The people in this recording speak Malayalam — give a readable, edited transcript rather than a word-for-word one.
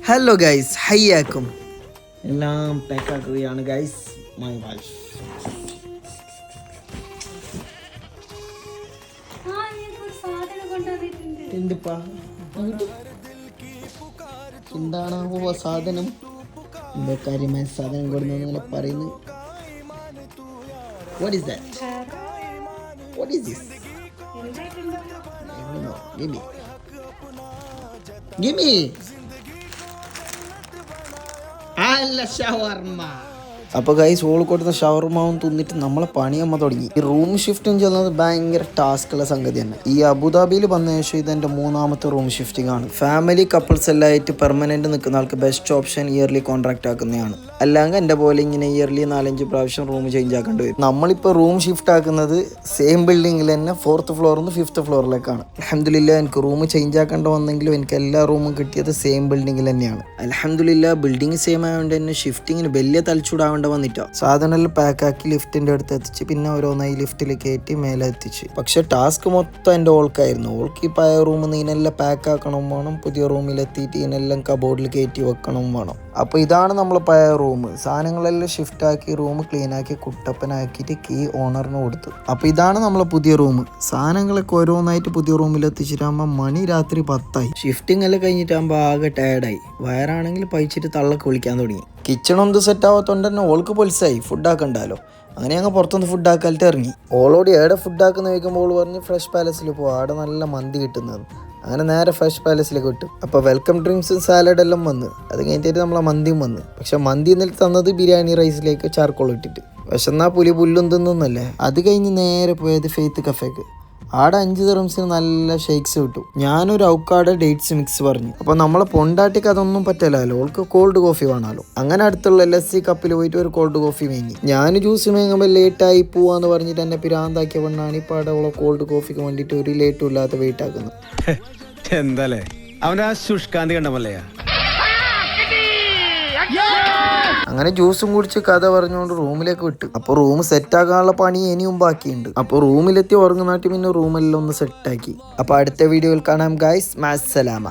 ഹലോ ഗൈസ്, ഹയ്യാക്കും. എല്ലാം പാക്കാക്കുകയാണ് ഗൈസ്. മൈ വൈഫ് എന്തിപ്പാ എന്താണാവോ സാധനം? എന്താ കാര്യമായ സാധനം കൊടുന്നങ്ങനെ പറയുന്നു. What is that? What is this? I don't know. Give me. അല്ല ഷവർമ്മ. അപ്പോൾ ഗൈസ് ഓൾ കൊടുത്ത ഷവർമാവും തിന്നിട്ട് നമ്മളെ പണിയമ്മ തുടങ്ങി. ഈ റൂം ഷിഫ്റ്റിംഗ് ചെയ്യുന്നത് ഭയങ്കര ടാസ്കുള്ള സംഗതി തന്നെ. ഈ അബുദാബിയിൽ വന്ന ശേഷം ഇതെൻ്റെ 3ാമത്തെ റൂം ഷിഫ്റ്റിംഗ് ആണ്. ഫാമിലി കപ്പിൾസ് എല്ലാം ആയിട്ട് പെർമനന്റ് നിൽക്കുന്ന ആൾക്ക് ബെസ്റ്റ് ഓപ്ഷൻ ഇയർലി കോൺട്രാക്ട് ആക്കുന്നതാണ്. അല്ലെങ്കിൽ എൻ്റെ പോലെ ഇങ്ങനെ ഇയർലി 4-5 പ്രാവശ്യം റൂം ചേഞ്ച് ആക്കേണ്ടി വരും. നമ്മളിപ്പോൾ റൂം ഷിഫ്റ്റ് ആക്കുന്നത് സെയിം ബിൽഡിങ്ങിൽ തന്നെ 4th ഫ്ലോറിൽ നിന്ന് 5th ഫ്ലോറിലേക്കാണ്. അൽഹംദുലില്ലാ എനിക്ക് റൂം ചേഞ്ച് ആക്കേണ്ട വന്നെങ്കിലും എനിക്ക് എല്ലാ റൂമും കിട്ടിയത് സെയിം ബിൽഡിങ്ങിൽ തന്നെയാണ്. അൽഹംദുലില്ലാ ബിൽഡിംഗ് സെയിം ആയതുകൊണ്ട് തന്നെ ഷിഫ്റ്റിങ്ങിന് വലിയ തലച്ചൂടാവേണ്ട വന്നിട്ടോ. സാധനമെല്ലാം പാക്കാക്കി ലിഫ്റ്റിന്റെ അടുത്ത് എത്തിച്ച് പിന്നെ ഓരോന്നായി ലിഫ്റ്റിൽ കയറ്റി മേലെ എത്തിച്ച്. പക്ഷെ ടാസ്ക് മൊത്തം എൻ്റെ ഓൾക്കായിരുന്നു. ഓൾക്ക് ഈ പഴയ റൂമിൽ നിന്ന് ഇതിനെല്ലാം പാക്ക് ആക്കണം വേണം, പുതിയ റൂമിൽ എത്തിയിട്ട് ഇതിനെല്ലാം കബോർഡിൽ കയറ്റി വെക്കണം വേണം. അപ്പോൾ ഇതാണ് നമ്മൾ പഴയ റൂം. സാധനങ്ങളെല്ലാം ഷിഫ്റ്റ് ആക്കി റൂം ക്ലീൻ ആക്കി കുട്ടപ്പനാക്കിയിട്ട് കീ ഓണറിന് കൊടുത്തു. അപ്പോൾ ഇതാണ് നമ്മളെ പുതിയ റൂം. സാധനങ്ങളൊക്കെ ഓരോന്നായിട്ട് പുതിയ റൂമിൽ എത്തിച്ചിട്ടാകുമ്പോൾ മണി രാത്രി 10 ഷിഫ്റ്റിംഗ് എല്ലാം കഴിഞ്ഞിട്ടാകുമ്പോൾ ആകെ ടയർഡായി. വയറാണെങ്കിൽ പഴിച്ചിട്ട് തള്ളക്ക് വിളിക്കാൻ തുടങ്ങി. കിച്ചണൊന്നും സെറ്റ് ആവാത്തോണ്ട് തന്നെ ഓൾക്ക് പൊലിസായി ഫുഡ് ആക്കണ്ടല്ലോ. അങ്ങനെ ഞങ്ങൾ പുറത്തുനിന്ന് ഫുഡ് ആക്കാലിട്ട് ഇറങ്ങി. ഓളോട് എവിടെ ഫുഡ് ആക്കുന്ന ചോദിക്കുമ്പോൾ ഓൾ പറഞ്ഞ് ഫ്രഷ് പാലസിൽ പോവാം, അവിടെ നല്ല മന്തി കിട്ടുന്നത്. അങ്ങനെ നേരെ ഫ്രഷ് പാലസിലേക്ക് വിട്ടു. അപ്പോൾ വെൽക്കം ഡ്രിങ്ക്സും സാലഡെല്ലാം വന്ന് അത് കഴിഞ്ഞിട്ട് നമ്മളെ മന്തിയും വന്ന്. പക്ഷെ മന്തി എന്നിട്ട് തന്നത് ബിരിയാണി റൈസിലേക്ക് ചാർക്കോൾ ഇട്ടിട്ട്. വിശന്നാ പുലി പുല്ലും തിന്നല്ലേ. അത് കഴിഞ്ഞ് നേരെ പോയത് ഫെയ്ത്ത് കഫേക്ക്. ആടെ 5 ദിർഹംസിന് നല്ല ഷേക്സ് കിട്ടും. ഞാനൊരു ഔക്കാഡോ ഡേറ്റ്സ് മിക്സ് പറഞ്ഞു. അപ്പോൾ നമ്മളെ പൊണ്ടാട്ടിക്ക് അതൊന്നും പറ്റില്ലല്ലോ, ഓൾക്ക് കോൾഡ് കോഫി വേണമല്ലോ. അങ്ങനെ അടുത്തുള്ള LSC കപ്പിൽ പോയിട്ട് ഒരു കോൾഡ് കോഫി മേങ്ങി. ഞാൻ ജ്യൂസ് മേങ്ങുമ്പോൾ ലേറ്റായി പോവാന്ന് പറഞ്ഞിട്ട് എന്നെ പിരാന്താക്കിയ പെണ്ണാണ് ഇപ്പോൾ അവിടെ അവളെ കോൾഡ് കോഫിക്ക് വേണ്ടിയിട്ട് ഒരു ലേറ്റും ഇല്ലാത്ത വെയിറ്റ് ആക്കുന്നത്. എന്താലേ അവൻ്റെ ആ ശുഷ്കാന്തി കണ്ടമല്ലയാ. അങ്ങനെ ജ്യൂസും കുടിച്ച് കഥ പറഞ്ഞുകൊണ്ട് റൂമിലേക്ക് വിട്ടു. അപ്പോൾ റൂം സെറ്റാക്കാനുള്ള പണി ഇനിയും ബാക്കിയുണ്ട്. അപ്പോൾ റൂമിലെത്തി ഉറങ്ങുന്നാട്ടി പിന്നെ റൂമെല്ലാം ഒന്ന് സെറ്റാക്കി. അപ്പോൾ അടുത്ത വീഡിയോയിൽ കാണാം ഗൈസ്. മഅസ്സലാമ.